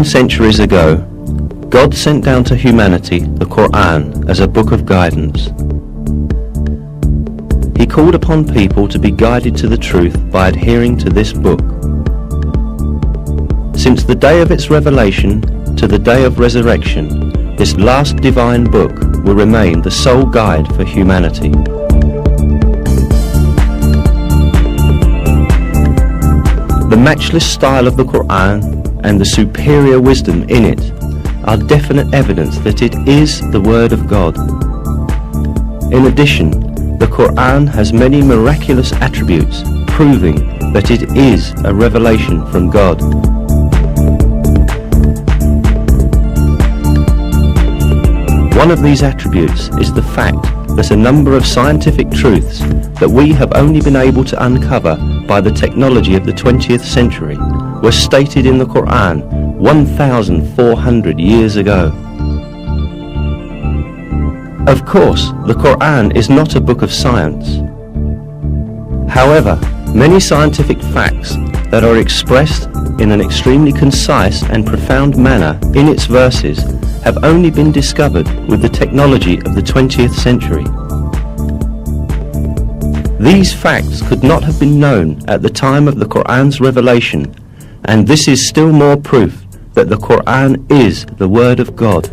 14 centuries ago, God sent down to humanity the Qur'an as a book of guidance. He called upon people to be guided to the truth by adhering to this book. Since the day of its revelation to the day of resurrection, this last divine book will remain the sole guide for humanity. The matchless style of the Qur'an and the superior wisdom in it are definite evidence that it is the Word of God. In addition, the Qur'an has many miraculous attributes proving that it is a revelation from God. One of these attributes is the fact that a number of scientific truths that we have only been able to uncover by the technology of the 20th century were stated in the Qur'an 1,400 years ago. Of course, the Qur'an is not a book of science. However, many scientific facts that are expressed in an extremely concise and profound manner in its verses have only been discovered with the technology of the 20th century. These facts could not have been known at the time of the Qur'an's revelation, and this is still more proof that the Qur'an is the Word of God.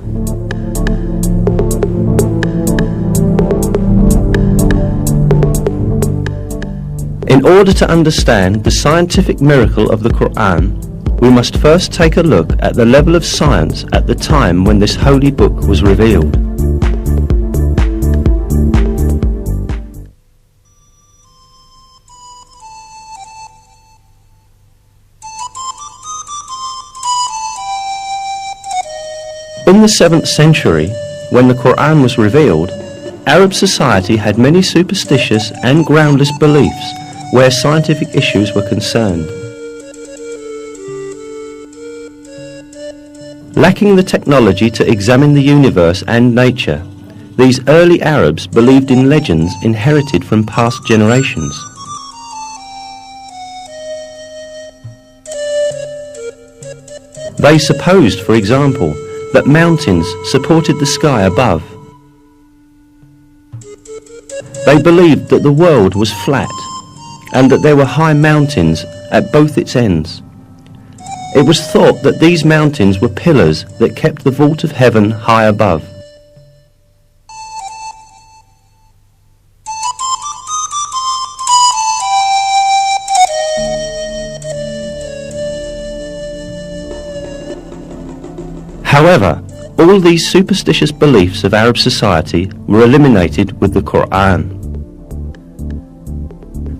In order to understand the scientific miracle of the Qur'an, we must first take a look at the level of science at the time when this holy book was revealed. In the 7th century, when the Qur'an was revealed, Arab society had many superstitious and groundless beliefs where scientific issues were concerned. Lacking the technology to examine the universe and nature, these early Arabs believed in legends inherited from past generations. They supposed, for example, that mountains supported the sky above. They believed that the world was flat and that there were high mountains at both its ends. It was thought that these mountains were pillars that kept the vault of heaven high above. However, all these superstitious beliefs of Arab society were eliminated with the Qur'an.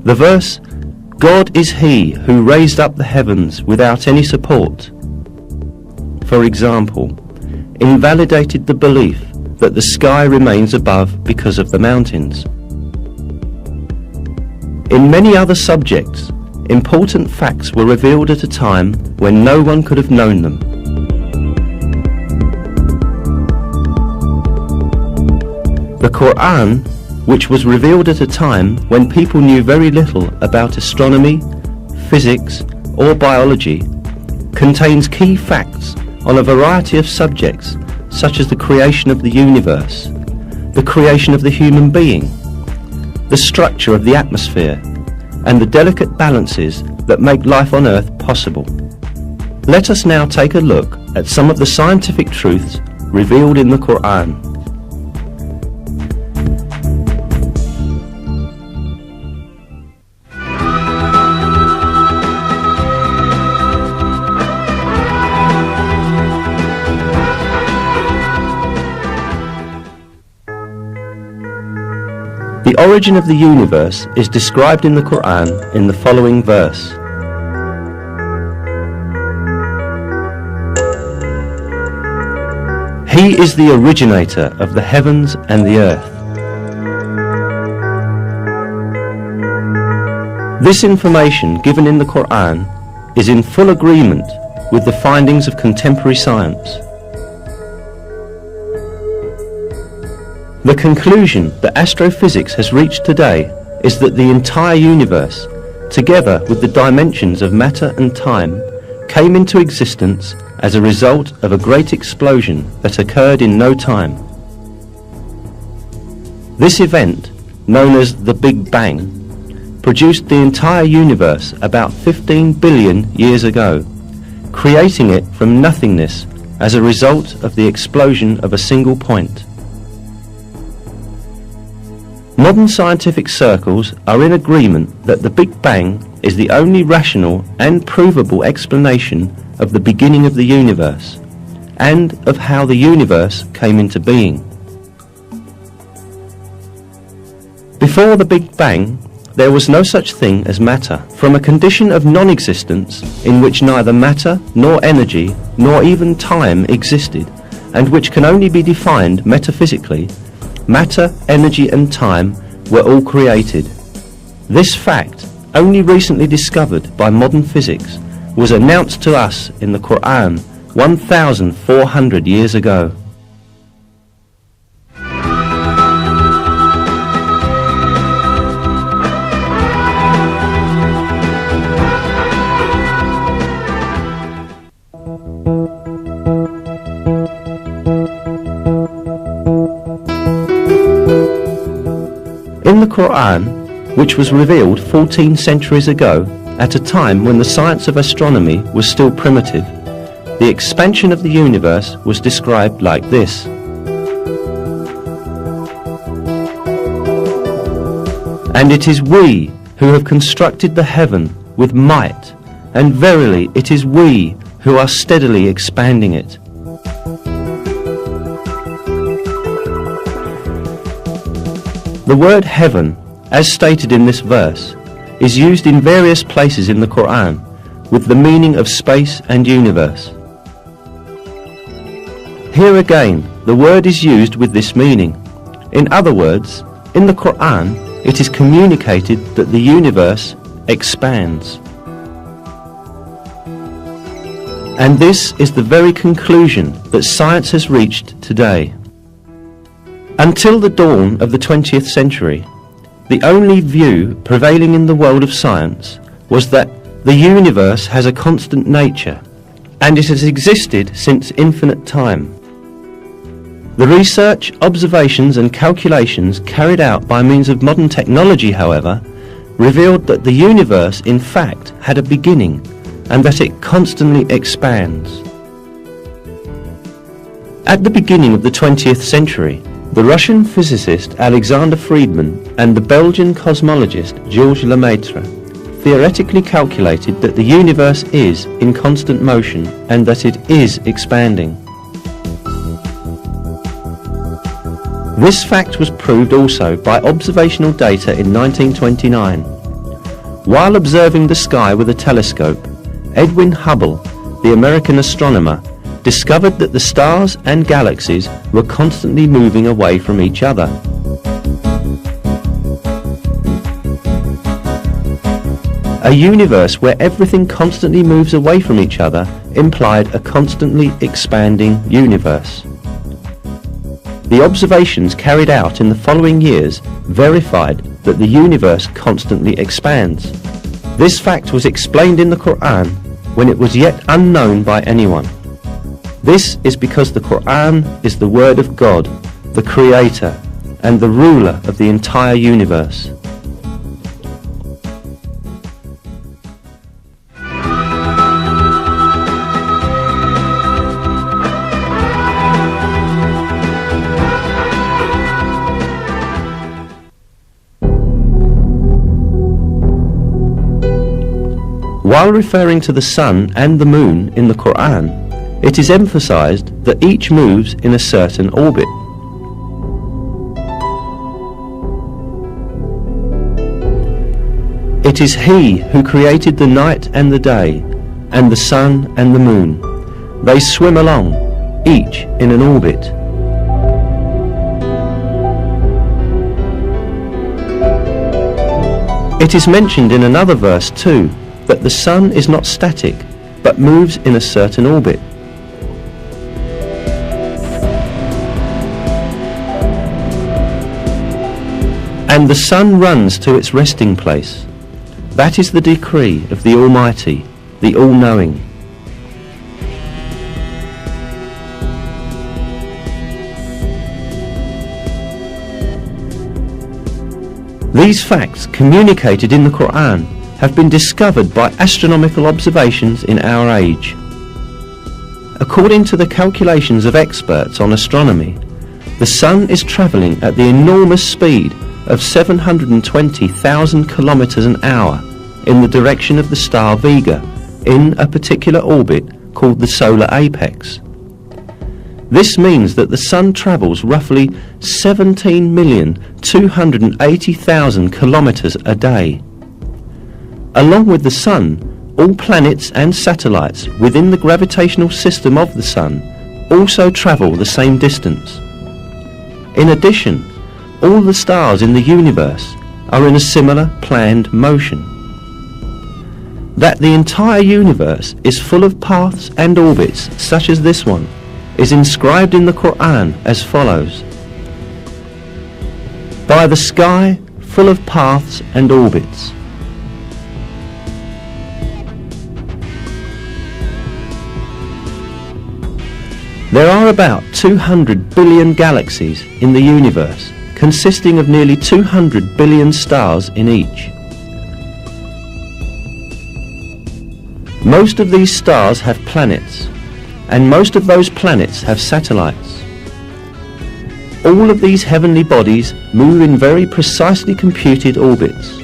The verse, "God is He who raised up the heavens without any support," for example, invalidated the belief that the sky remains above because of the mountains. In many other subjects, important facts were revealed at a time when no one could have known them. The Qur'an, which was revealed at a time when people knew very little about astronomy, physics, or biology, contains key facts on a variety of subjects such as the creation of the universe, the creation of the human being, the structure of the atmosphere, and the delicate balances that make life on Earth possible. Let us now take a look at some of the scientific truths revealed in the Qur'an. The origin of the universe is described in the Qur'an in the following verse. He is the originator of the heavens and the earth. This information given in the Qur'an is in full agreement with the findings of contemporary science. The conclusion that astrophysics has reached today is that the entire universe, together with the dimensions of matter and time, came into existence as a result of a great explosion that occurred in no time. This event, known as the Big Bang, produced the entire universe about 15 billion years ago, creating it from nothingness as a result of the explosion of a single point. Modern scientific circles are in agreement that the Big Bang is the only rational and provable explanation of the beginning of the universe, and of how the universe came into being. Before the Big Bang, there was no such thing as matter. From a condition of non-existence in which neither matter nor energy nor even time existed, and which can only be defined metaphysically, matter, energy and time were all created. This fact, only recently discovered by modern physics, was announced to us in the Qur'an 1,400 years ago. In the Qur'an, which was revealed 14 centuries ago, at a time when the science of astronomy was still primitive, the expansion of the universe was described like this. And it is we who have constructed the heaven with might, and verily it is we who are steadily expanding it. The word heaven, as stated in this verse, is used in various places in the Qur'an with the meaning of space and universe. Here again, the word is used with this meaning. In other words, in the Qur'an, it is communicated that the universe expands. And this is the very conclusion that science has reached today. Until the dawn of the 20th century, the only view prevailing in the world of science was that the universe has a constant nature, and it has existed since infinite time. The research, observations and calculations carried out by means of modern technology, however, revealed that the universe in fact had a beginning, and that it constantly expands. At the beginning of the 20th century, the Russian physicist Alexander Friedmann and the Belgian cosmologist Georges Lemaitre theoretically calculated that the universe is in constant motion and that it is expanding. This fact was proved also by observational data in 1929. While observing the sky with a telescope, Edwin Hubble, the American astronomer, discovered that the stars and galaxies were constantly moving away from each other. A universe where everything constantly moves away from each other implied a constantly expanding universe. The observations carried out in the following years verified that the universe constantly expands. This fact was explained in the Qur'an when it was yet unknown by anyone. This is because the Qur'an is the word of God, the Creator, and the ruler of the entire universe. While referring to the sun and the moon in the Qur'an, it is emphasized that each moves in a certain orbit. It is He who created the night and the day, and the sun and the moon. They swim along, each in an orbit. It is mentioned in another verse too, that the sun is not static, but moves in a certain orbit. And the sun runs to its resting place. That is the decree of the Almighty, the All-Knowing. These facts, communicated in the Qur'an, have been discovered by astronomical observations in our age. According to the calculations of experts on astronomy, the Sun is travelling at the enormous speed of 720,000 kilometres an hour in the direction of the star Vega in a particular orbit called the solar apex. This means that the Sun travels roughly 17,280,000 kilometres a day. Along with the Sun, all planets and satellites within the gravitational system of the Sun also travel the same distance. In addition, all the stars in the universe are in a similar planned motion. That the entire universe is full of paths and orbits such as this one is inscribed in the Qur'an as follows: by the sky full of paths and orbits. There are about 200 billion galaxies in the universe, consisting of nearly 200 billion stars in each. Most of these stars have planets, and most of those planets have satellites. All of these heavenly bodies move in very precisely computed orbits.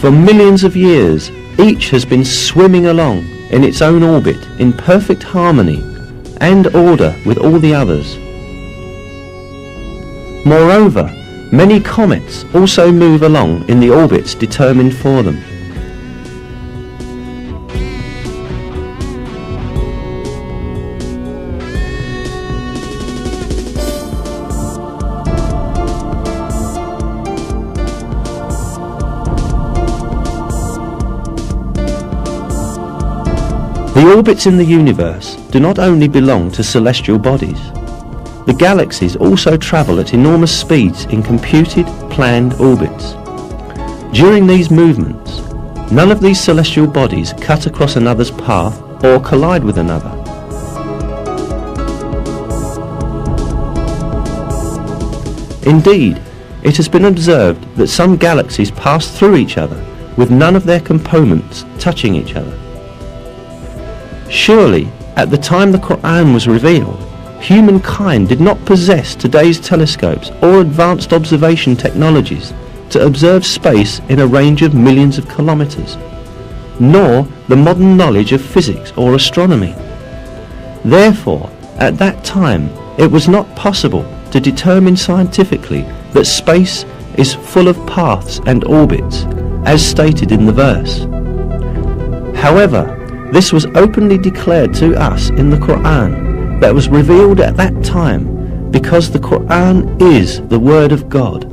For millions of years, each has been swimming along in its own orbit in perfect harmony and order with all the others. Moreover, many comets also move along in the orbits determined for them. The orbits in the universe do not only belong to celestial bodies. The galaxies also travel at enormous speeds in computed, planned orbits. During these movements, none of these celestial bodies cut across another's path or collide with another. Indeed, it has been observed that some galaxies pass through each other with none of their components touching each other. Surely, at the time the Qur'an was revealed, humankind did not possess today's telescopes or advanced observation technologies to observe space in a range of millions of kilometres, nor the modern knowledge of physics or astronomy. Therefore, at that time, it was not possible to determine scientifically that space is full of paths and orbits, as stated in the verse. However, this was openly declared to us in the Qur'an that was revealed at that time, because the Qur'an is the Word of God.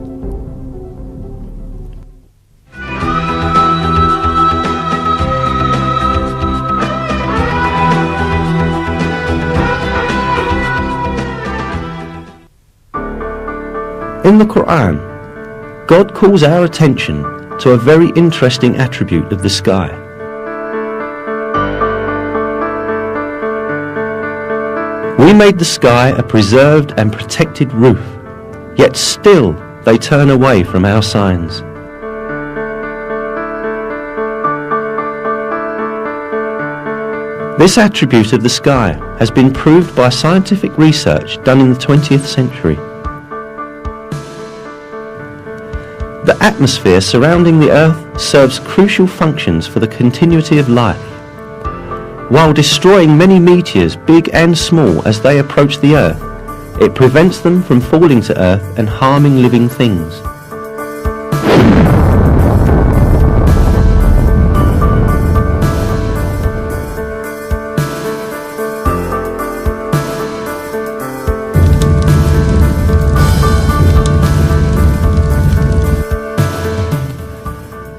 In the Qur'an, God calls our attention to a very interesting attribute of the sky. We made the sky a preserved and protected roof, yet still they turn away from our signs. This attribute of the sky has been proved by scientific research done in the 20th century. The atmosphere surrounding the Earth serves crucial functions for the continuity of life. While destroying many meteors, big and small, as they approach the Earth, it prevents them from falling to Earth and harming living things.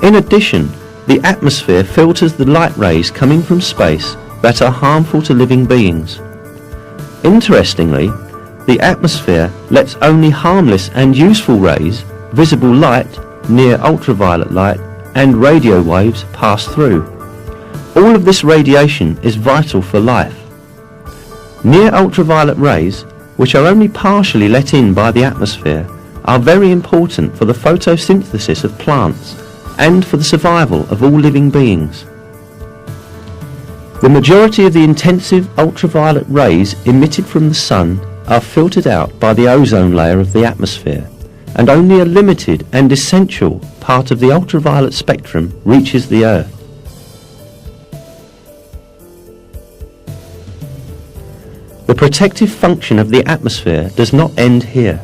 In addition, the atmosphere filters the light rays coming from space that are harmful to living beings. Interestingly, the atmosphere lets only harmless and useful rays, visible light, near ultraviolet light, and radio waves pass through. All of this radiation is vital for life. Near ultraviolet rays, which are only partially let in by the atmosphere, are very important for the photosynthesis of plants and for the survival of all living beings. The majority of the intensive ultraviolet rays emitted from the sun are filtered out by the ozone layer of the atmosphere, and only a limited and essential part of the ultraviolet spectrum reaches the Earth. The protective function of the atmosphere does not end here.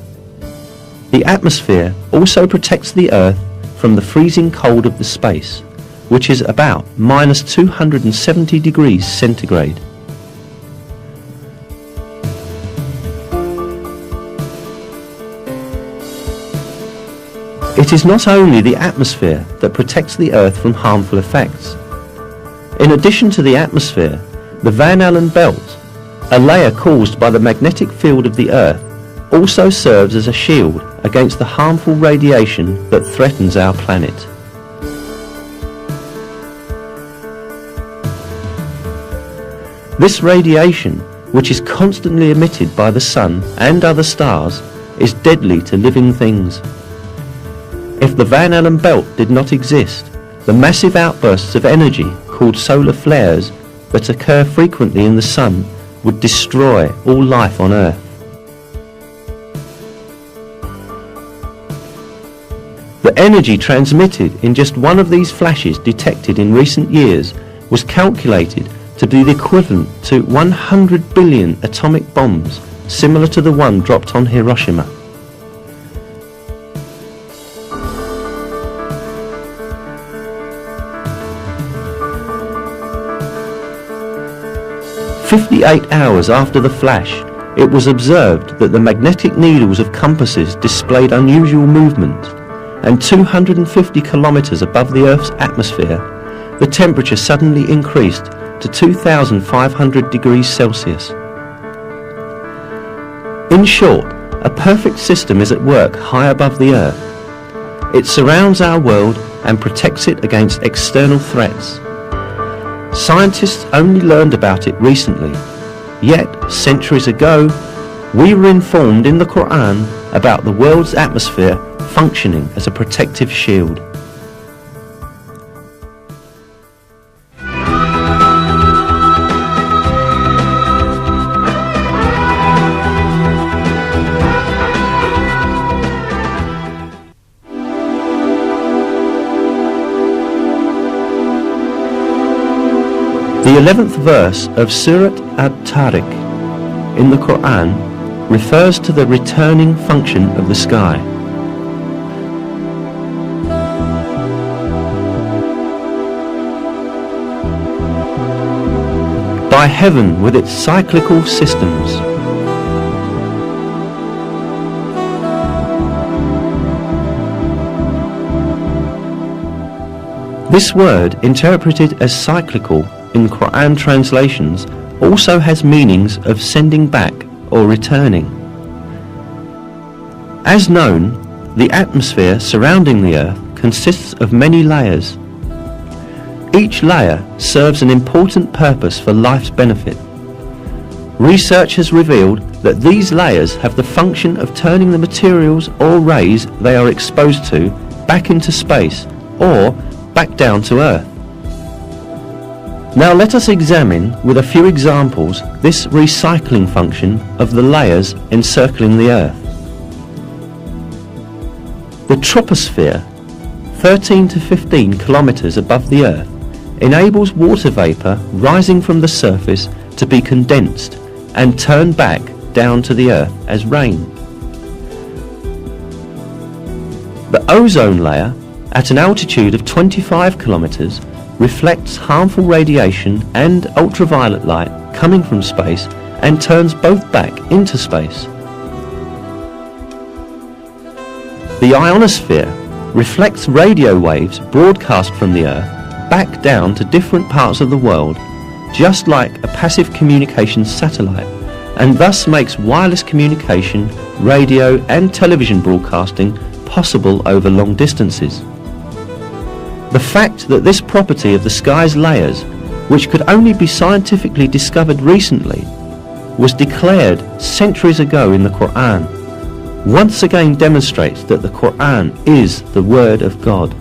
The atmosphere also protects the Earth from the freezing cold of the space, which is about minus 270 degrees centigrade. It is not only the atmosphere that protects the Earth from harmful effects. In addition to the atmosphere, the Van Allen belt, a layer caused by the magnetic field of the Earth, also serves as a shield against the harmful radiation that threatens our planet. This radiation, which is constantly emitted by the Sun and other stars, is deadly to living things. If the Van Allen belt did not exist, the massive outbursts of energy called solar flares that occur frequently in the Sun would destroy all life on Earth. The energy transmitted in just one of these flashes detected in recent years was calculated to be the equivalent to 100 billion atomic bombs, similar to the one dropped on Hiroshima. "58 hours after the flash, it was observed that the magnetic needles of compasses displayed unusual movement, and 250 kilometers above the Earth's atmosphere, the temperature suddenly increased to 2,500 degrees Celsius. In short, a perfect system is at work high above the Earth. It surrounds our world and protects it against external threats. Scientists only learned about it recently, yet centuries ago we were informed in the Qur'an about the world's atmosphere functioning as a protective shield. The 11th verse of Surat At-Tariq in the Qur'an refers to the returning function of the sky. By heaven with its cyclical systems. This word, interpreted as cyclical in Qur'an translations, also has meanings of sending back or returning. As known, the atmosphere surrounding the Earth consists of many layers. Each layer serves an important purpose for life's benefit. Research has revealed that these layers have the function of turning the materials or rays they are exposed to back into space or back down to Earth. Now let us examine with a few examples this recycling function of the layers encircling the Earth. The troposphere, 13 to 15 kilometers above the Earth, enables water vapor rising from the surface to be condensed and turned back down to the Earth as rain. The ozone layer, at an altitude of 25 kilometers, reflects harmful radiation and ultraviolet light coming from space and turns both back into space. The ionosphere reflects radio waves broadcast from the Earth back down to different parts of the world, just like a passive communications satellite, and thus makes wireless communication, radio and television broadcasting possible over long distances. The fact that this property of the sky's layers, which could only be scientifically discovered recently, was declared centuries ago in the Qur'an, once again demonstrates that the Qur'an is the Word of God.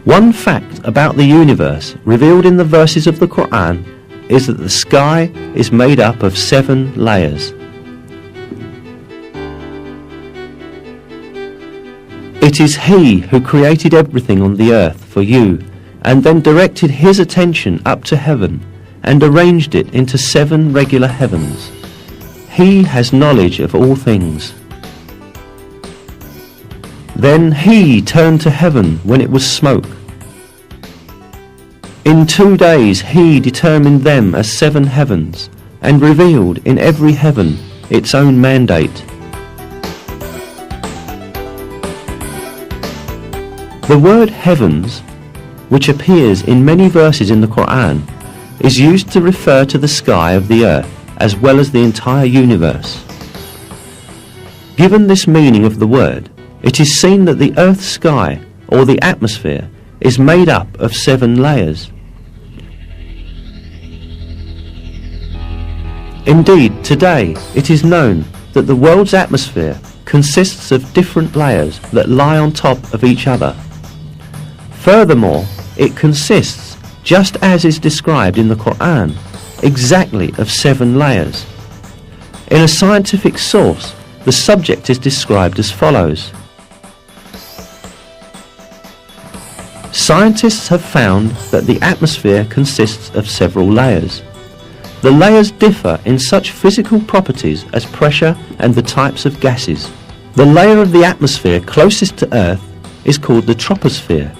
One fact about the universe revealed in the verses of the Qur'an is that the sky is made up of 7 layers. It is He who created everything on the earth for you and then directed His attention up to heaven and arranged it into 7 regular heavens. He has knowledge of all things. Then He turned to heaven when it was smoke. In 2 days He determined them as 7 heavens and revealed in every heaven its own mandate. The word heavens, which appears in many verses in the Qur'an, is used to refer to the sky of the earth as well as the entire universe. Given this meaning of the word, it is seen that the earth's sky, or the atmosphere, is made up of 7 layers. Indeed, today it is known that the world's atmosphere consists of different layers that lie on top of each other. Furthermore, it consists, just as is described in the Qur'an, exactly of 7 layers. In a scientific source, the subject is described as follows. Scientists have found that the atmosphere consists of several layers. The layers differ in such physical properties as pressure and the types of gases. The layer of the atmosphere closest to Earth is called the troposphere.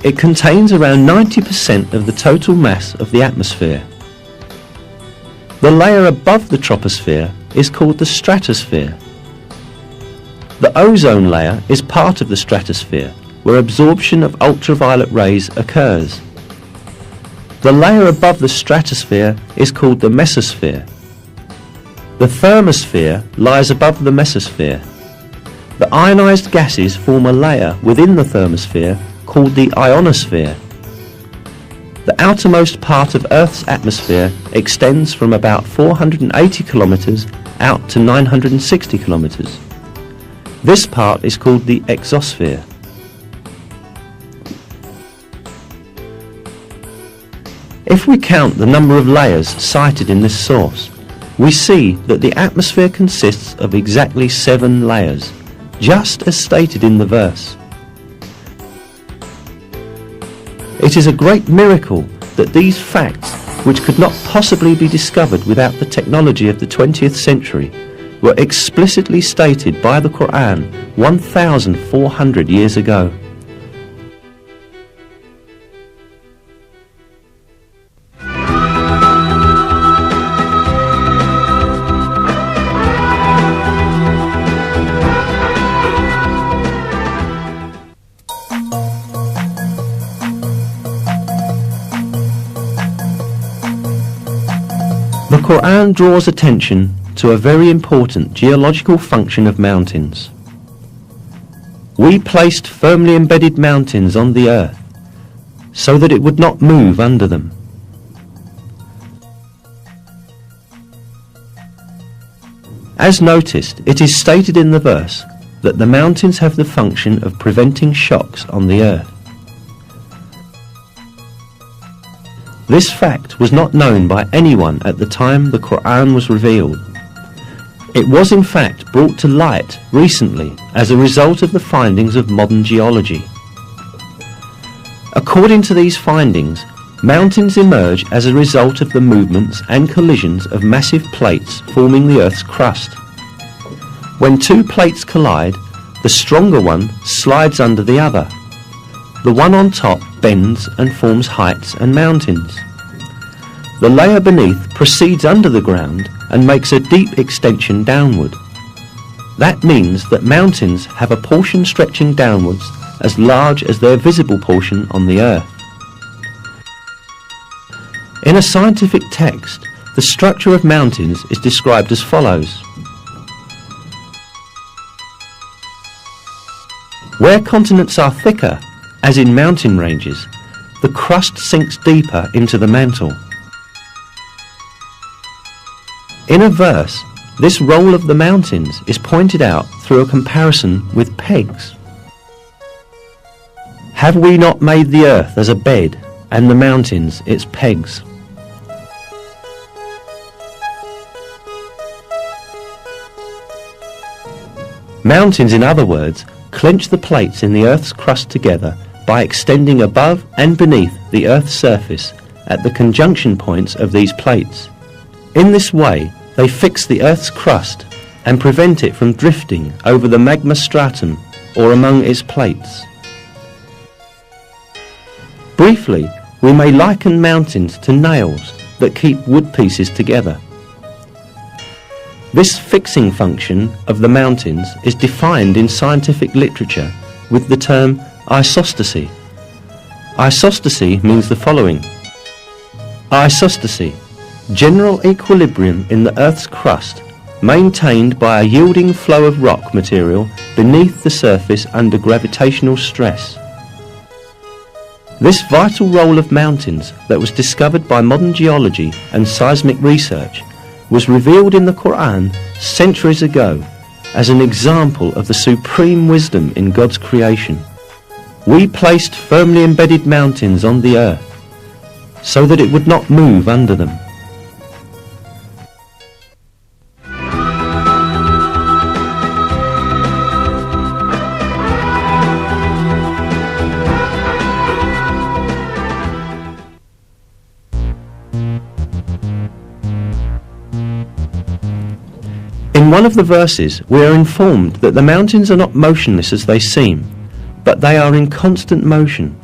It contains around 90% of the total mass of the atmosphere. The layer above the troposphere is called the stratosphere. The ozone layer is part of the stratosphere, where absorption of ultraviolet rays occurs. The layer above the stratosphere is called the mesosphere. The thermosphere lies above the mesosphere. The ionized gases form a layer within the thermosphere called the ionosphere. The outermost part of Earth's atmosphere extends from about 480 kilometers out to 960 kilometers. This part is called the exosphere. If we count the number of layers cited in this source, we see that the atmosphere consists of exactly 7 layers, just as stated in the verse. It is a great miracle that these facts, which could not possibly be discovered without the technology of the 20th century, were explicitly stated by the Qur'an 1,400 years ago. The Qur'an draws attention to a very important geological function of mountains. We placed firmly embedded mountains on the earth so that it would not move under them. As noticed, it is stated in the verse that the mountains have the function of preventing shocks on the earth. This fact was not known by anyone at the time the Qur'an was revealed. It was in fact brought to light recently as a result of the findings of modern geology. According to these findings, mountains emerge as a result of the movements and collisions of massive plates forming the Earth's crust. When 2 plates collide, the stronger one slides under the other. The one on top bends and forms heights and mountains. The layer beneath proceeds under the ground and makes a deep extension downward. That means that mountains have a portion stretching downwards as large as their visible portion on the earth. In a scientific text, the structure of mountains is described as follows. Where continents are thicker, as in mountain ranges, the crust sinks deeper into the mantle. In a verse, this role of the mountains is pointed out through a comparison with pegs. Have we not made the earth as a bed, and the mountains its pegs? Mountains, in other words, clench the plates in the earth's crust together by extending above and beneath the earth's surface at the conjunction points of these plates. In this way, they fix the earth's crust and prevent it from drifting over the magma stratum or among its plates. Briefly, we may liken mountains to nails that keep wood pieces together. This fixing function of the mountains is defined in scientific literature with the term isostasy. Isostasy means the following. Isostasy, general equilibrium in the Earth's crust, maintained by a yielding flow of rock material beneath the surface under gravitational stress. This vital role of mountains that was discovered by modern geology and seismic research was revealed in the Qur'an centuries ago as an example of the supreme wisdom in God's creation. We placed firmly embedded mountains on the earth so that it would not move under them. In one of the verses, we are informed that the mountains are not motionless as they seem, but they are in constant motion.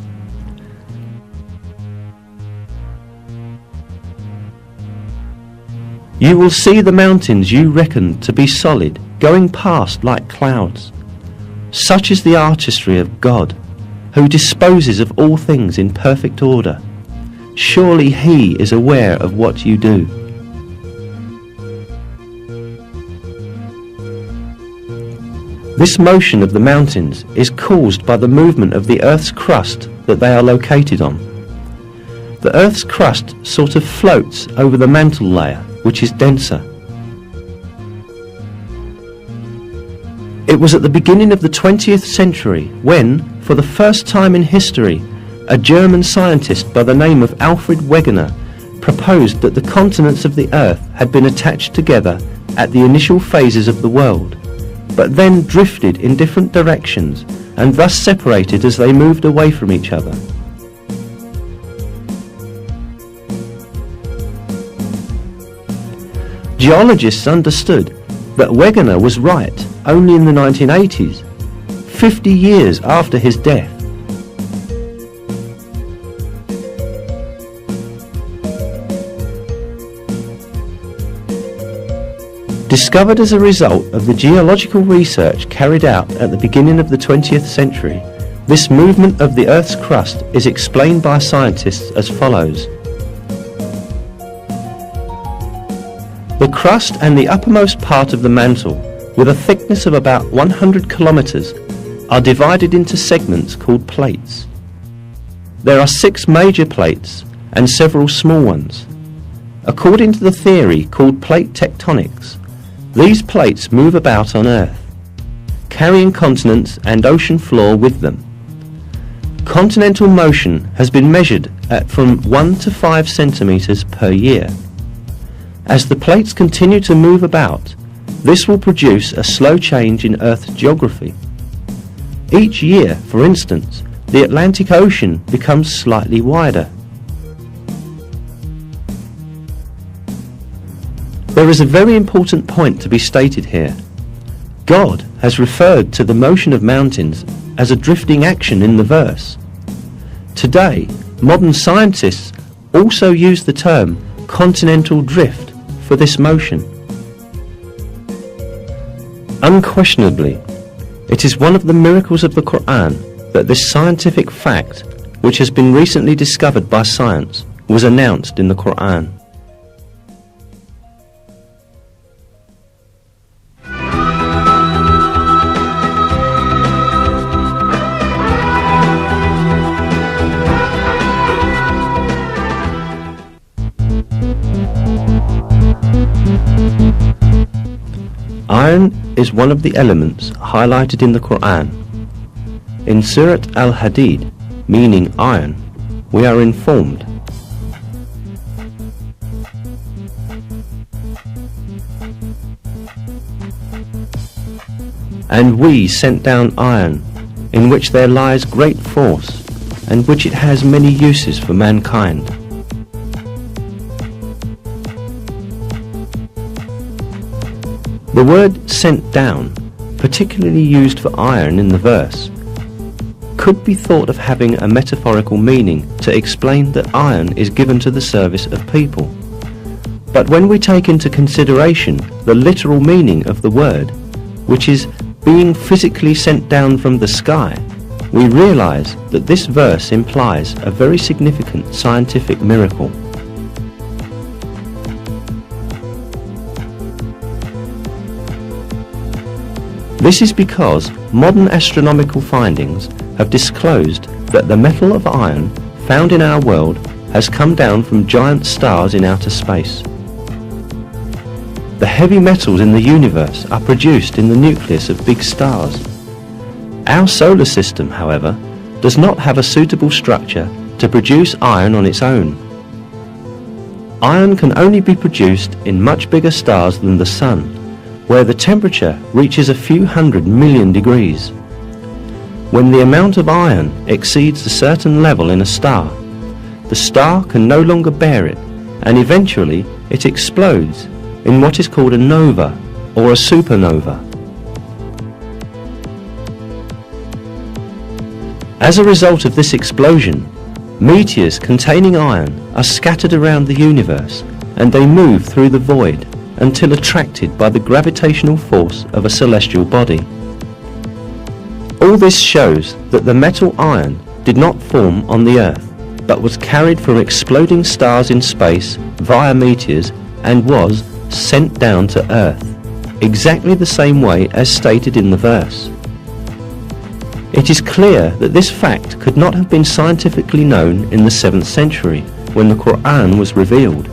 You will see the mountains you reckoned to be solid going past like clouds. Such is the artistry of God, who disposes of all things in perfect order. Surely He is aware of what you do. This motion of the mountains is caused by the movement of the Earth's crust that they are located on. The Earth's crust sort of floats over the mantle layer, which is denser. It was at the beginning of the 20th century when, for the first time in history, a German scientist by the name of Alfred Wegener proposed that the continents of the Earth had been attached together at the initial phases of the world, but then drifted in different directions and thus separated as they moved away from each other. Geologists understood that Wegener was right only in the 1980s, 50 years after his death. Discovered as a result of the geological research carried out at the beginning of the 20th century, this movement of the Earth's crust is explained by scientists as follows. The crust and the uppermost part of the mantle, with a thickness of about 100 kilometers, are divided into segments called plates. There are 6 major plates and several small ones. According to the theory called plate tectonics, these plates move about on Earth, carrying continents and ocean floor with them. Continental motion has been measured at from 1 to 5 centimeters per year. As the plates continue to move about, this will produce a slow change in Earth's geography. Each year, for instance, the Atlantic Ocean becomes slightly wider. There is a very important point to be stated here. God has referred to the motion of mountains as a drifting action in the verse. Today, modern scientists also use the term continental drift for this motion. Unquestionably, it is one of the miracles of the Qur'an that this scientific fact, which has been recently discovered by science, was announced in the Qur'an. Iron is one of the elements highlighted in the Qur'an. In Surat al-Hadid, meaning iron, we are informed, "And we sent down iron, in which there lies great force, and which it has many uses for mankind." The word "sent down," particularly used for iron in the verse, could be thought of having a metaphorical meaning to explain that iron is given to the service of people. But when we take into consideration the literal meaning of the word, which is being physically sent down from the sky, we realize that this verse implies a very significant scientific miracle. This is because modern astronomical findings have disclosed that the metal of iron found in our world has come down from giant stars in outer space. The heavy metals in the universe are produced in the nucleus of big stars. Our solar system, however, does not have a suitable structure to produce iron on its own. Iron can only be produced in much bigger stars than the Sun, where the temperature reaches a few 100 million degrees. When the amount of iron exceeds a certain level in a star, the star can no longer bear it, and eventually it explodes in what is called a nova or a supernova. As a result of this explosion, meteors containing iron are scattered around the universe, and they move through the void until attracted by the gravitational force of a celestial body. All this shows that the metal iron did not form on the Earth, but was carried from exploding stars in space via meteors and was sent down to Earth, exactly the same way as stated in the verse. It is clear that this fact could not have been scientifically known in the 7th century, when the Qur'an was revealed.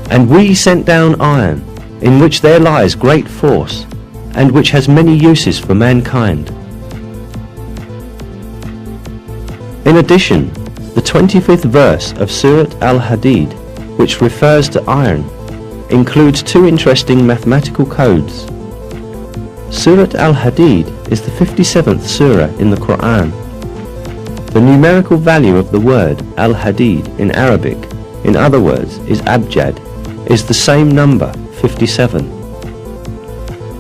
"And we sent down iron, in which there lies great force, and which has many uses for mankind." In addition, the 25th verse of Surat al-Hadid, which refers to iron, includes two interesting mathematical codes. Surat al-Hadid is the 57th surah in the Qur'an. The numerical value of the word al-Hadid in Arabic, in other words, is abjad, is the same number, 57.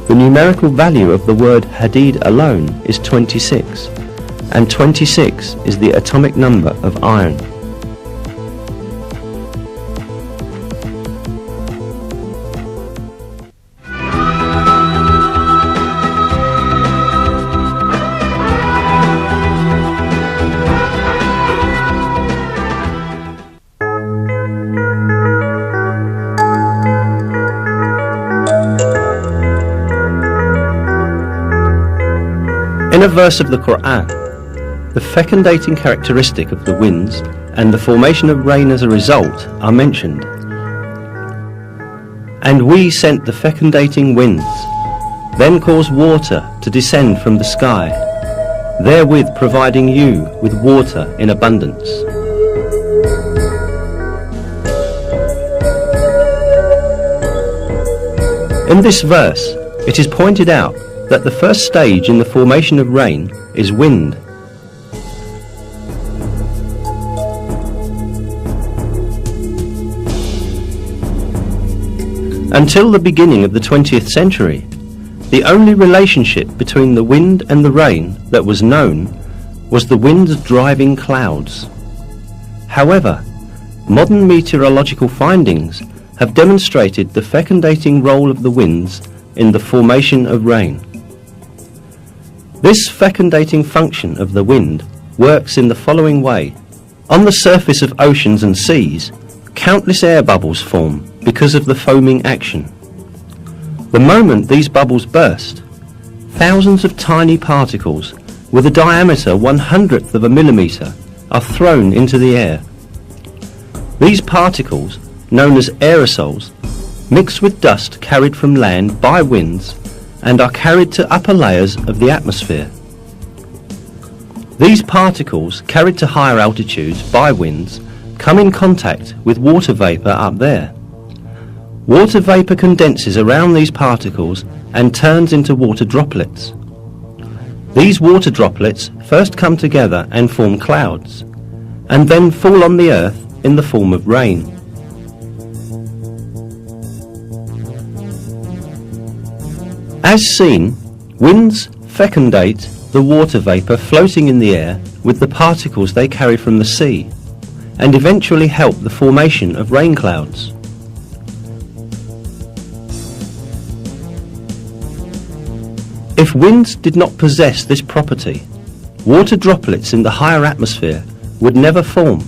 The numerical value of the word hadid alone is 26, and 26 is the atomic number of iron. In a verse of the Qur'an, the fecundating characteristic of the winds and the formation of rain as a result are mentioned. "And we sent the fecundating winds, then caused water to descend from the sky, therewith providing you with water in abundance." In this verse, it is pointed out that the first stage in the formation of rain is wind. Until the beginning of the 20th century, the only relationship between the wind and the rain that was known was the wind's driving clouds. However, modern meteorological findings have demonstrated the fecundating role of the winds in the formation of rain. This fecundating function of the wind works in the following way. On the surface of oceans and seas, countless air bubbles form because of the foaming action. The moment these bubbles burst, thousands of tiny particles with a diameter 1/100th of a millimetre are thrown into the air. These particles, known as aerosols, mix with dust carried from land by winds and are carried to upper layers of the atmosphere. These particles, carried to higher altitudes by winds, come in contact with water vapour up there. Water vapour condenses around these particles and turns into water droplets. These water droplets first come together and form clouds, and then fall on the earth in the form of rain. As seen, winds fecundate the water vapour floating in the air with the particles they carry from the sea, and eventually help the formation of rain clouds. If winds did not possess this property, water droplets in the higher atmosphere would never form,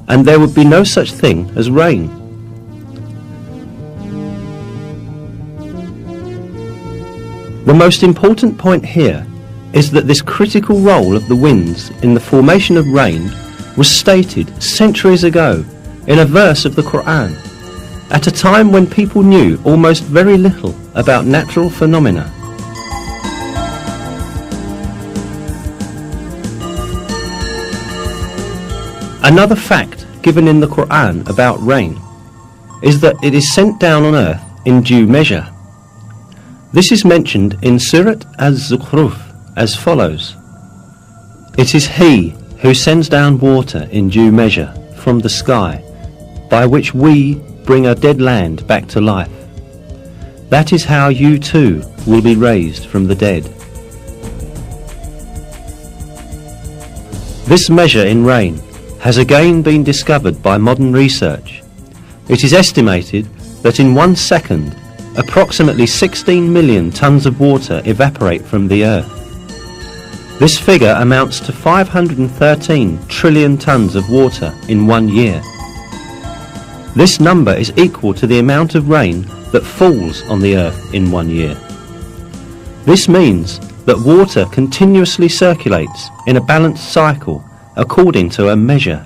and there would be no such thing as rain. The most important point here is that this critical role of the winds in the formation of rain was stated centuries ago in a verse of the Qur'an, at a time when people knew almost very little about natural phenomena. Another fact given in the Qur'an about rain is that it is sent down on earth in due measure. This is mentioned in Surat Az-Zukhruf as follows: "It is He who sends down water in due measure from the sky, by which we bring a dead land back to life. That is how you too will be raised from the dead." This measure in rain has again been discovered by modern research. It is estimated that in 1 second, approximately 16 million tons of water evaporate from the earth. This figure amounts to 513 trillion tons of water in 1 year. This number is equal to the amount of rain that falls on the earth in 1 year. This means that water continuously circulates in a balanced cycle according to a measure.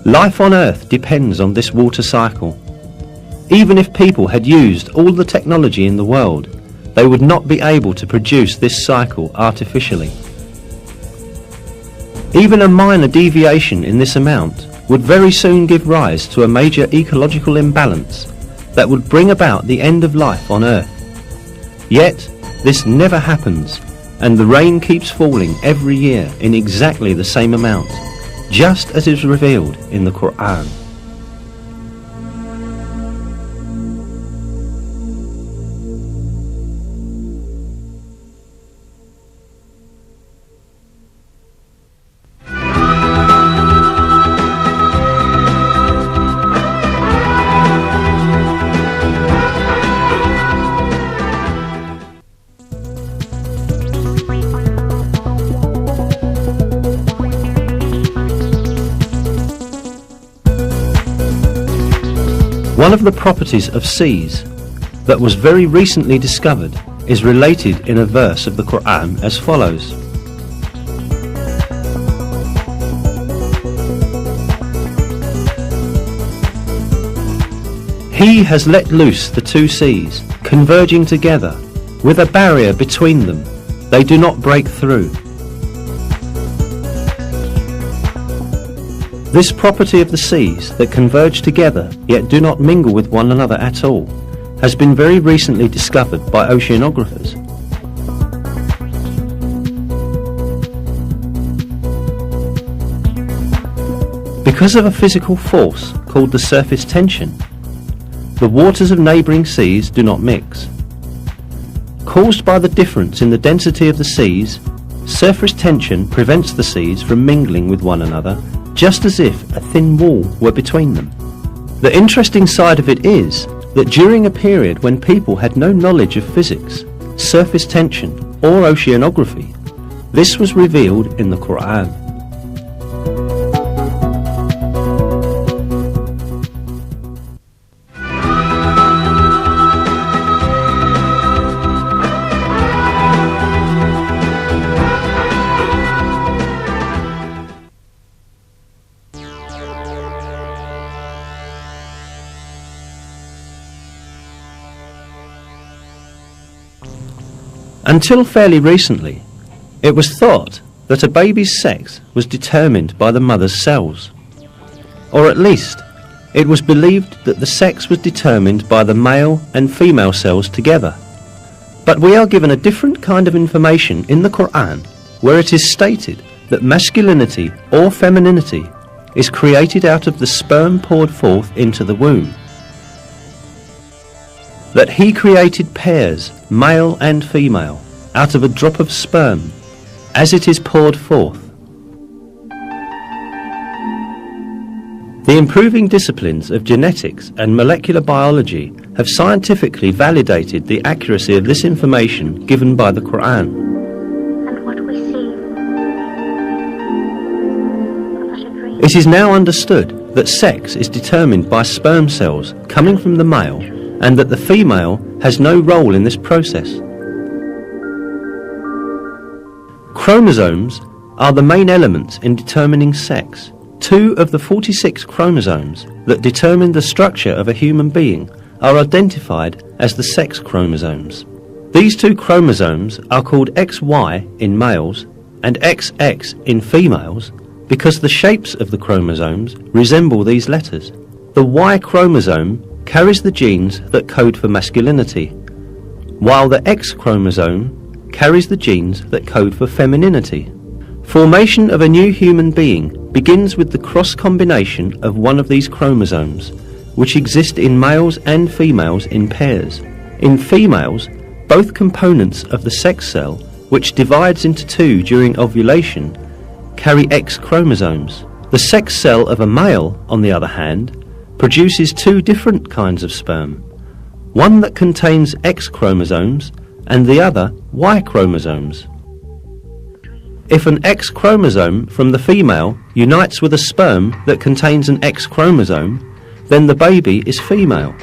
Life on Earth depends on this water cycle. Even if people had used all the technology in the world, they would not be able to produce this cycle artificially. Even a minor deviation in this amount would very soon give rise to a major ecological imbalance that would bring about the end of life on Earth. Yet, this never happens, and the rain keeps falling every year in exactly the same amount, just as is revealed in the Qur'an. One of the properties of seas that was very recently discovered is related in a verse of the Qur'an as follows: "He has let loose the two seas, converging together, with a barrier between them. They do not break through." This property of the seas that converge together yet do not mingle with one another at all has been very recently discovered by oceanographers. Because of a physical force called the surface tension, the waters of neighbouring seas do not mix. Caused by the difference in the density of the seas, surface tension prevents the seas from mingling with one another, just as if a thin wall were between them. The interesting side of it is that during a period when people had no knowledge of physics, surface tension, or oceanography. This was revealed in the Qur'an. Until fairly recently, it was thought that a baby's sex was determined by the mother's cells. Or at least, it was believed that the sex was determined by the male and female cells together. But we are given a different kind of information in the Qur'an, where it is stated that masculinity or femininity is created out of the sperm poured forth into the womb. That he created pairs, male and female, out of a drop of sperm, as it is poured forth. The improving disciplines of genetics and molecular biology have scientifically validated the accuracy of this information given by the Qur'an. And what we see but a dream. It is now understood that sex is determined by sperm cells coming from the male, and that the female has no role in this process. Chromosomes are the main elements in determining sex. 2 of the 46 chromosomes that determine the structure of a human being are identified as the sex chromosomes. These 2 chromosomes are called XY in males and XX in females because the shapes of the chromosomes resemble these letters. The Y chromosome carries the genes that code for masculinity, while the X chromosome carries the genes that code for femininity. Formation of a new human being begins with the cross combination of one of these chromosomes, which exist in males and females in pairs. In females, both components of the sex cell, which divides into 2 during ovulation, carry X chromosomes. The sex cell of a male, on the other hand, produces 2 different kinds of sperm, one that contains X chromosomes and the other Y chromosomes. If an X chromosome from the female unites with a sperm that contains an X chromosome, then the baby is female.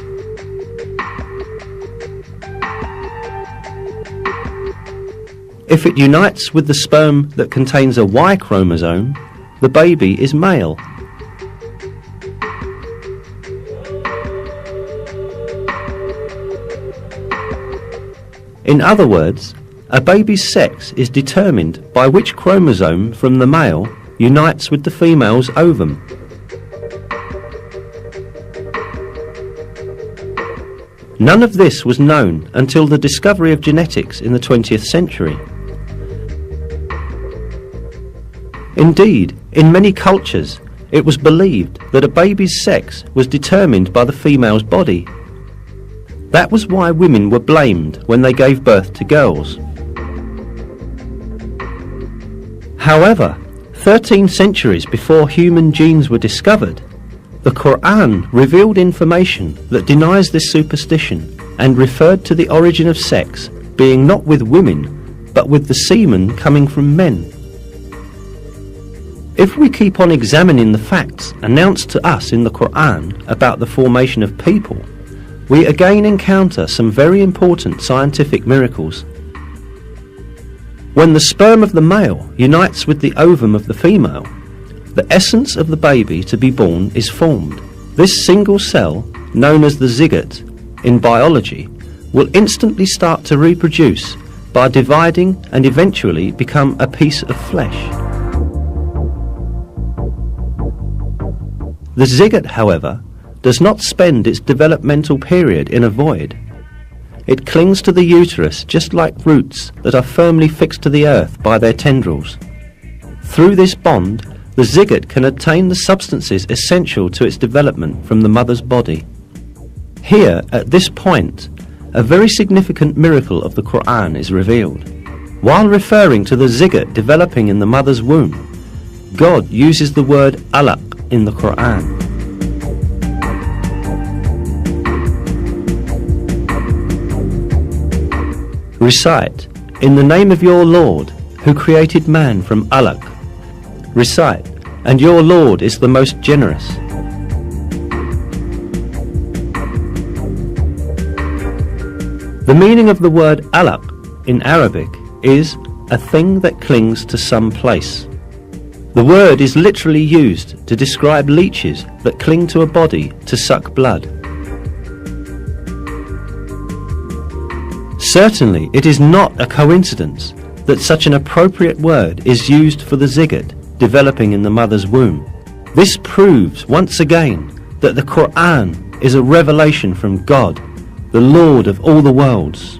If it unites with the sperm that contains a Y chromosome, the baby is male. In other words, a baby's sex is determined by which chromosome from the male unites with the female's ovum. None of this was known until the discovery of genetics in the 20th century. Indeed, in many cultures, it was believed that a baby's sex was determined by the female's body. That was why women were blamed when they gave birth to girls. However, 13 centuries before human genes were discovered, the Qur'an revealed information that denies this superstition and referred to the origin of sex being not with women, but with the semen coming from men. If we keep on examining the facts announced to us in the Qur'an about the formation of people, we again encounter some very important scientific miracles. When the sperm of the male unites with the ovum of the female, the essence of the baby to be born is formed. This single cell, known as the zygote in biology, will instantly start to reproduce by dividing and eventually become a piece of flesh. The zygote, however, does not spend its developmental period in a void. It clings to the uterus just like roots that are firmly fixed to the earth by their tendrils. Through this bond, the zygote can obtain the substances essential to its development from the mother's body. Here, at this point, a very significant miracle of the Qur'an is revealed. While referring to the zygote developing in the mother's womb, God uses the word alaq in the Qur'an. Recite, in the name of your Lord, who created man from alaq. Recite, and your Lord is the most generous. The meaning of the word alaq in Arabic is a thing that clings to some place. The word is literally used to describe leeches that cling to a body to suck blood. Certainly, it is not a coincidence that such an appropriate word is used for the zygote developing in the mother's womb. This proves once again that the Qur'an is a revelation from God, the Lord of all the worlds.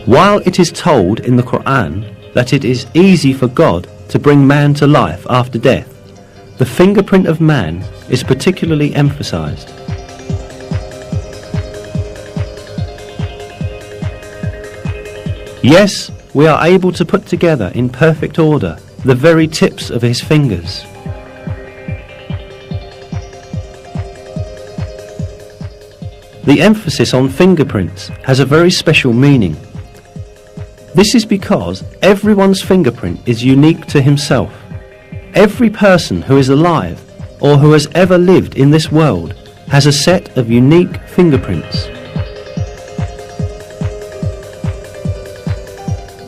While it is told in the Qur'an that it is easy for God to bring man to life after death, the fingerprint of man is particularly emphasized. Yes, we are able to put together in perfect order the very tips of his fingers. The emphasis on fingerprints has a very special meaning. This is because everyone's fingerprint is unique to himself. Every person who is alive or who has ever lived in this world has a set of unique fingerprints.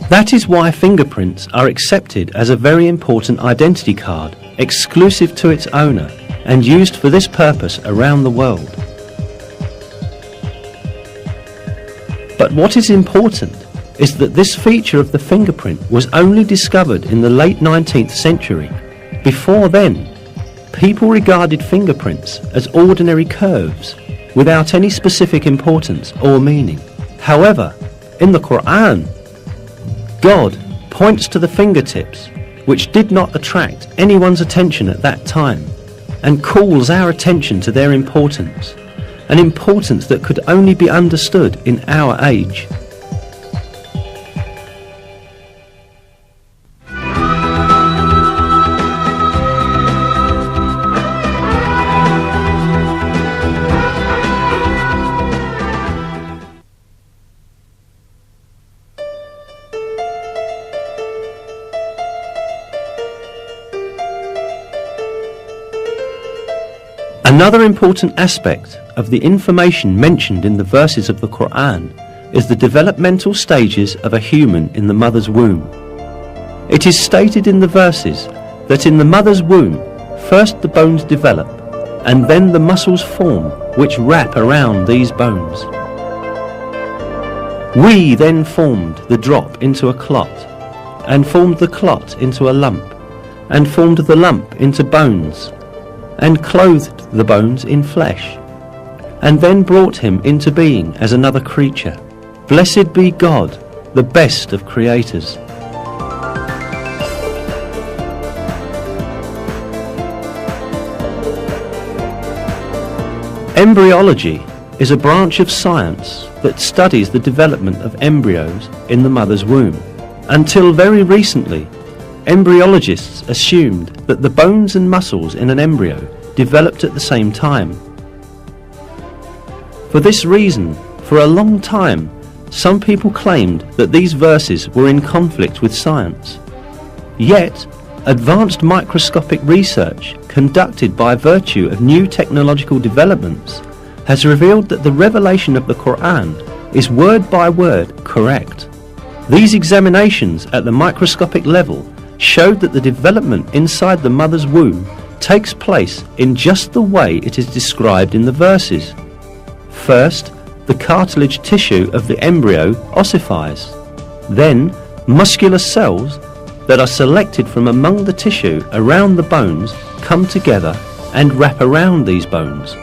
That is why fingerprints are accepted as a very important identity card, exclusive to its owner and used for this purpose around the world. But what is important is that this feature of the fingerprint was only discovered in the late 19th century. Before then, people regarded fingerprints as ordinary curves without any specific importance or meaning. However, in the Qur'an, God points to the fingertips, which did not attract anyone's attention at that time, and calls our attention to their importance, an importance that could only be understood in our age. Another important aspect of the information mentioned in the verses of the Qur'an is the developmental stages of a human in the mother's womb. It is stated in the verses that in the mother's womb, first the bones develop, and then the muscles form which wrap around these bones. We then formed the drop into a clot, and formed the clot into a lump, and formed the lump into bones, and clothed the bones in flesh, and then brought him into being as another creature. Blessed be God, the best of creators. Embryology is a branch of science that studies the development of embryos in the mother's womb. Until very recently, embryologists assumed that the bones and muscles in an embryo developed at the same time. For this reason, for a long time, some people claimed that these verses were in conflict with science. Yet, advanced microscopic research conducted by virtue of new technological developments has revealed that the revelation of the Qur'an is word by word correct. These examinations at the microscopic level showed that the development inside the mother's womb takes place in just the way it is described in the verses. First, the cartilage tissue of the embryo ossifies. Then, muscular cells that are selected from among the tissue around the bones come together and wrap around these bones.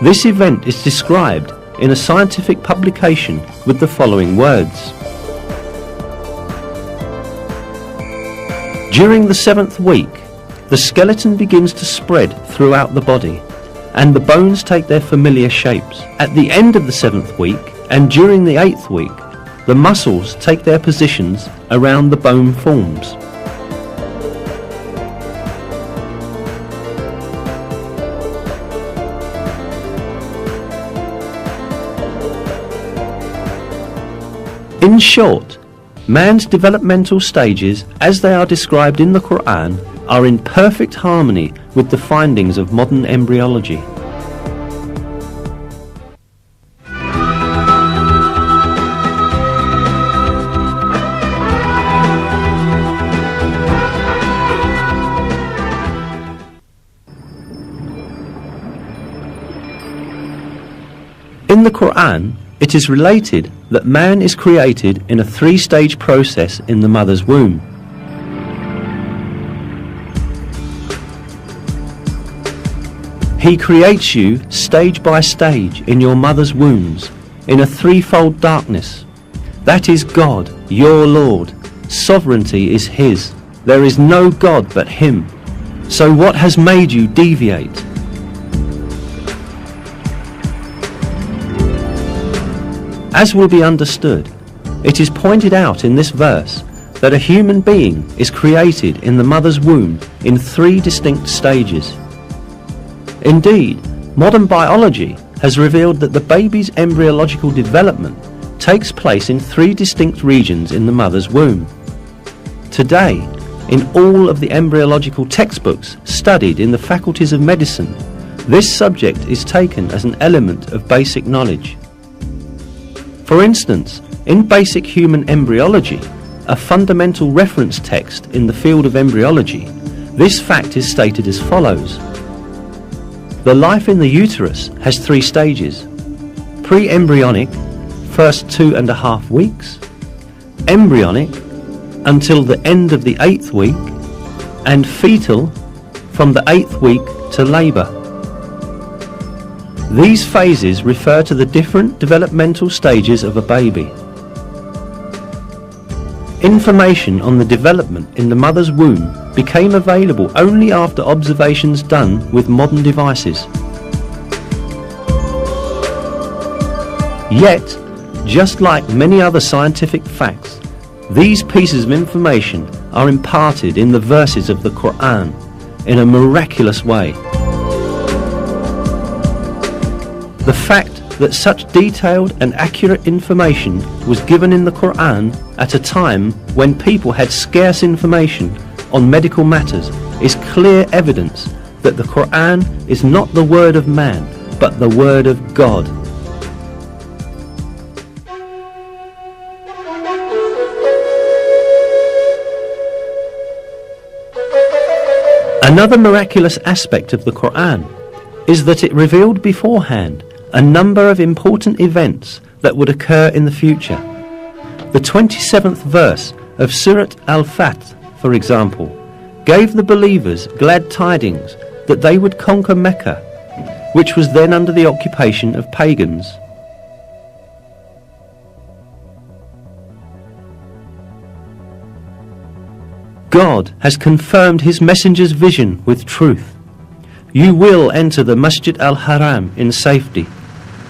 This event is described in a scientific publication with the following words. During the 7th week, the skeleton begins to spread throughout the body, and the bones take their familiar shapes. At the end of the 7th week, and during the 8th week, the muscles take their positions around the bone forms. In short, man's developmental stages, as they are described in the Qur'an, are in perfect harmony with the findings of modern embryology. In the Qur'an, it is related that man is created in a 3-stage process in the mother's womb. He creates you stage by stage in your mother's wombs in a 3-fold darkness. That is God, your Lord. Sovereignty is His. There is no God but Him. So what has made you deviate? As will be understood, it is pointed out in this verse that a human being is created in the mother's womb in 3 distinct stages. Indeed, modern biology has revealed that the baby's embryological development takes place in 3 distinct regions in the mother's womb. Today, in all of the embryological textbooks studied in the faculties of medicine, this subject is taken as an element of basic knowledge. For instance, in Basic Human Embryology, a fundamental reference text in the field of embryology, this fact is stated as follows. The life in the uterus has 3 stages: pre-embryonic, first 2.5 weeks, embryonic, until the end of the 8th week, and fetal, from the 8th week to labour. These phases refer to the different developmental stages of a baby. Information on the development in the mother's womb became available only after observations done with modern devices. Yet, just like many other scientific facts, these pieces of information are imparted in the verses of the Qur'an in a miraculous way. The fact that such detailed and accurate information was given in the Qur'an at a time when people had scarce information on medical matters is clear evidence that the Qur'an is not the word of man, but the word of God. Another miraculous aspect of the Qur'an is that it revealed beforehand a number of important events that would occur in the future. The 27th verse of Surat Al-Fath, for example, gave the believers glad tidings that they would conquer Mecca, which was then under the occupation of pagans. God has confirmed His messenger's vision with truth. You will enter the Masjid al-Haram in safety,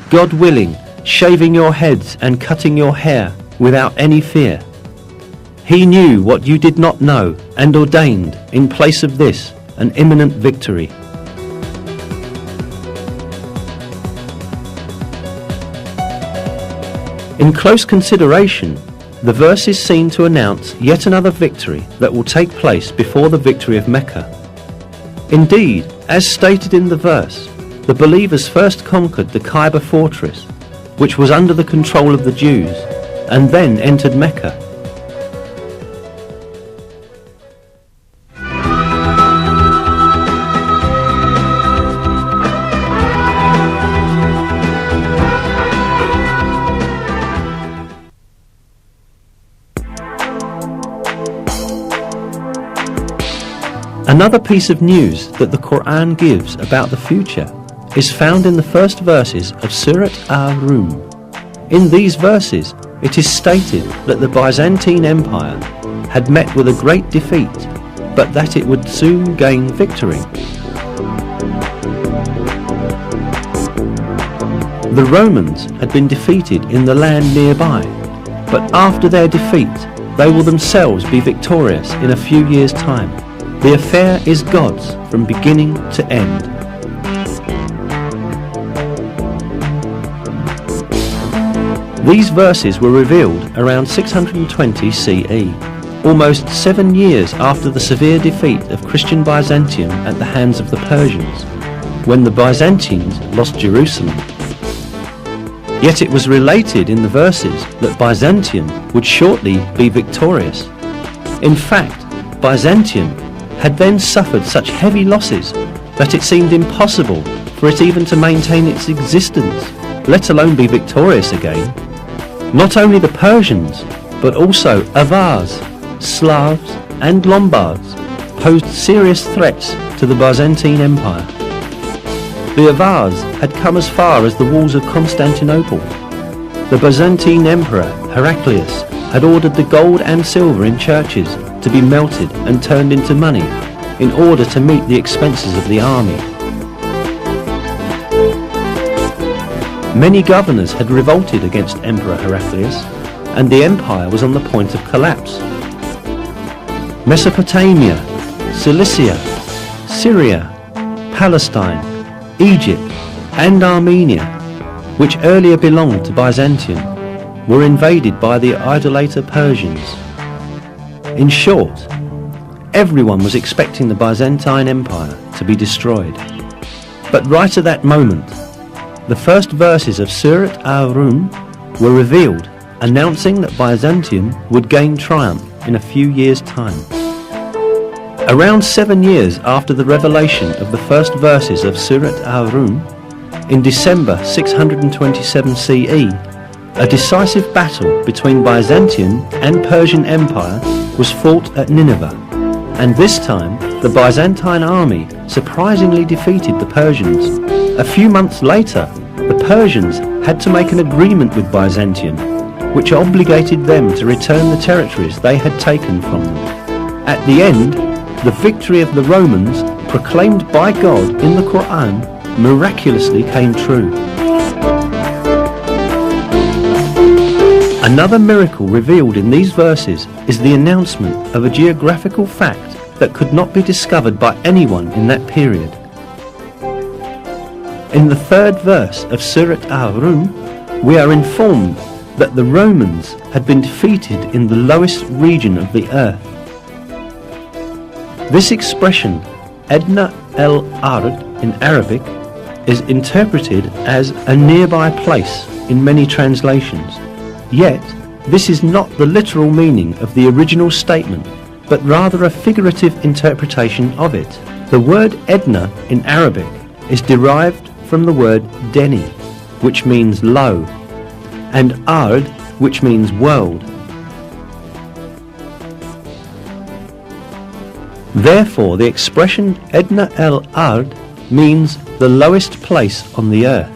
God willing, shaving your heads and cutting your hair without any fear. He knew what you did not know and ordained, in place of this, an imminent victory. In close consideration, the verses seem to announce yet another victory that will take place before the victory of Mecca. Indeed, as stated in the verse, the believers first conquered the Kaaba fortress, which was under the control of the Jews, and then entered Mecca. Another piece of news that the Qur'an gives about the future is found in the first verses of Surat al-Rum. In these verses, it is stated that the Byzantine Empire had met with a great defeat, but that it would soon gain victory. The Romans had been defeated in the land nearby, but after their defeat, they will themselves be victorious in a few years' time. The affair is God's from beginning to end. These verses were revealed around 620 CE, almost 7 years after the severe defeat of Christian Byzantium at the hands of the Persians, when the Byzantines lost Jerusalem. Yet it was related in the verses that Byzantium would shortly be victorious. In fact, Byzantium had then suffered such heavy losses that it seemed impossible for it even to maintain its existence, let alone be victorious again. Not only the Persians, but also Avars, Slavs and Lombards posed serious threats to the Byzantine Empire. The Avars had come as far as the walls of Constantinople. The Byzantine Emperor Heraclius had ordered the gold and silver in churches to be melted and turned into money in order to meet the expenses of the army. Many governors had revolted against Emperor Heraclius, and the empire was on the point of collapse. Mesopotamia, Cilicia, Syria, Palestine, Egypt and Armenia, which earlier belonged to Byzantium, were invaded by the idolater Persians. In short, everyone was expecting the Byzantine Empire to be destroyed. But right at that moment, the first verses of Surat al-Rum were revealed, announcing that Byzantium would gain triumph in a few years' time. Around 7 years after the revelation of the first verses of Surat al-Rum, in December 627 CE, a decisive battle between Byzantium and Persian Empire was fought at Nineveh, and this time the Byzantine army surprisingly defeated the Persians. A few months later, the Persians had to make an agreement with Byzantium, which obligated them to return the territories they had taken from them. At the end, the victory of the Romans, proclaimed by God in the Qur'an, miraculously came true. Another miracle revealed in these verses is the announcement of a geographical fact that could not be discovered by anyone in that period. In the third verse of Surat al-Rum, we are informed that the Romans had been defeated in the lowest region of the earth. This expression, Adna el-Ard in Arabic, is interpreted as a nearby place in many translations. Yet, this is not the literal meaning of the original statement, but rather a figurative interpretation of it. The word Edna in Arabic is derived from the word Deni, which means low, and Ard, which means world. Therefore, the expression Edna el-Ard means the lowest place on the earth.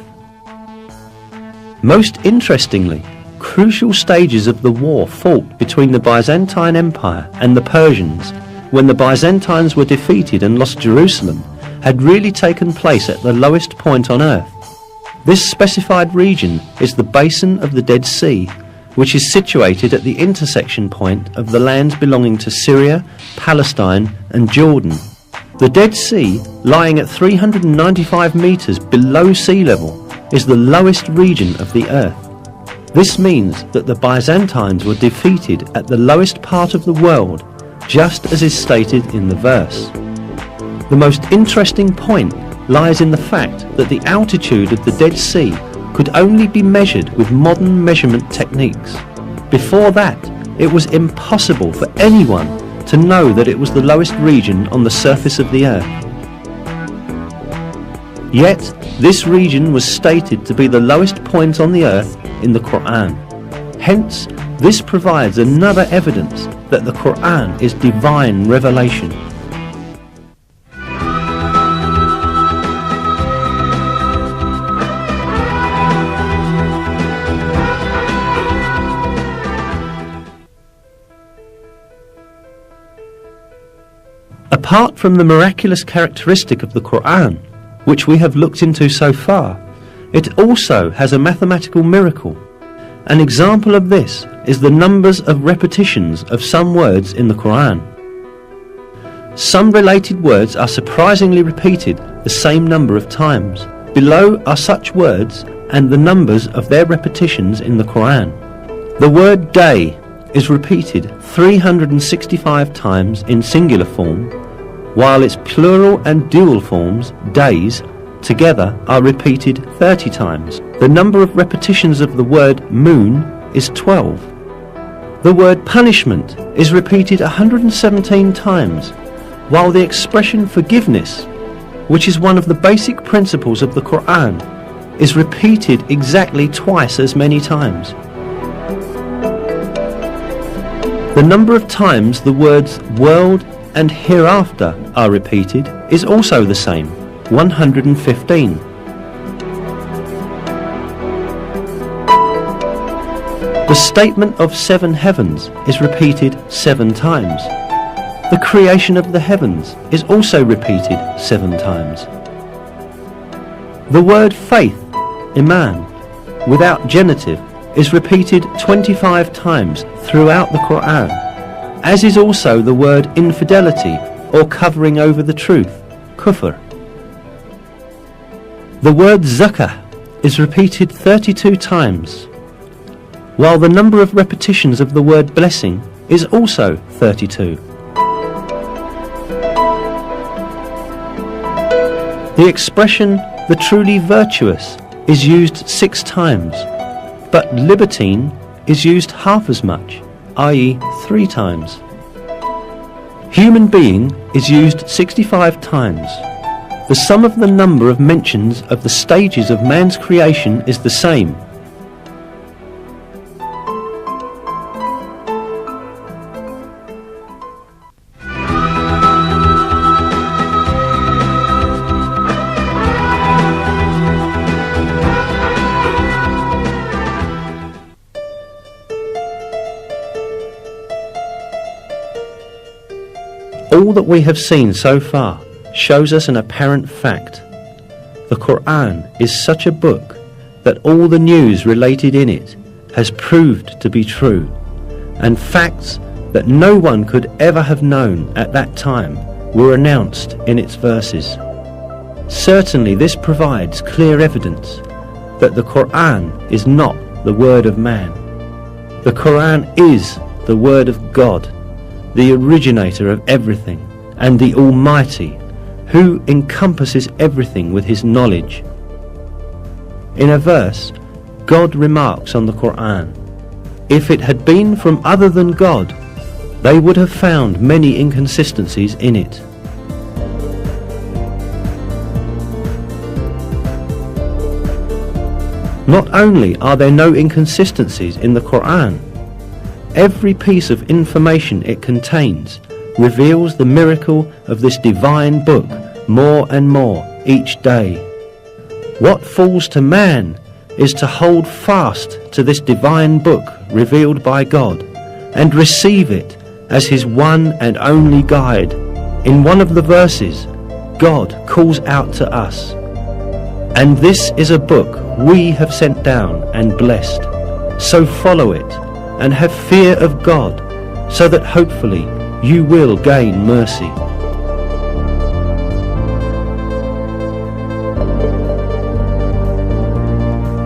Most interestingly, crucial stages of the war fought between the Byzantine Empire and the Persians, when the Byzantines were defeated and lost Jerusalem, had really taken place at the lowest point on earth. This specified region is the basin of the Dead Sea, which is situated at the intersection point of the lands belonging to Syria, Palestine and Jordan. The Dead Sea, lying at 395 meters below sea level, is the lowest region of the earth. This means that the Byzantines were defeated at the lowest part of the world, just as is stated in the verse. The most interesting point lies in the fact that the altitude of the Dead Sea could only be measured with modern measurement techniques. Before that, it was impossible for anyone to know that it was the lowest region on the surface of the earth. Yet, this region was stated to be the lowest point on the earth in the Qur'an. Hence, this provides another evidence that the Qur'an is divine revelation. Apart from the miraculous characteristic of the Qur'an, which we have looked into so far, it also has a mathematical miracle. An example of this is the numbers of repetitions of some words in the Qur'an. Some related words are surprisingly repeated the same number of times. Below are such words and the numbers of their repetitions in the Qur'an. The word day is repeated 365 times in singular form, while its plural and dual forms, days, together are repeated 30 times. The number of repetitions of the word moon is 12. The word punishment is repeated 117 times, while the expression forgiveness, which is one of the basic principles of the Qur'an, is repeated exactly twice as many times. The number of times the words world and hereafter are repeated is also the same, 115. The statement of 7 heavens is repeated 7 times. The creation of the heavens is also repeated 7 times. The word faith, iman, without genitive, is repeated 25 times throughout the Qur'an, as is also the word infidelity or covering over the truth, kufr. The word zakah is repeated 32 times, while the number of repetitions of the word blessing is also 32. The expression the truly virtuous is used 6 times, but libertine is used half as much, i.e. 3 times. Human being is used 65 times. The sum of the number of mentions of the stages of man's creation is the same. All that we have seen so far shows us an apparent fact. The Qur'an is such a book that all the news related in it has proved to be true, and facts that no one could ever have known at that time were announced in its verses. Certainly this provides clear evidence that the Qur'an is not the word of man. The Qur'an is the word of God, the originator of everything, and the Almighty, who encompasses everything with his knowledge. In a verse, God remarks on the Qur'an, "If it had been from other than God, they would have found many inconsistencies in it." Not only are there no inconsistencies in the Qur'an, every piece of information it contains reveals the miracle of this divine book more and more each day. What falls to man is to hold fast to this divine book revealed by God and receive it as his one and only guide. In one of the verses, God calls out to us, "And this is a book we have sent down and blessed, so follow it and have fear of God, so that hopefully you will gain mercy."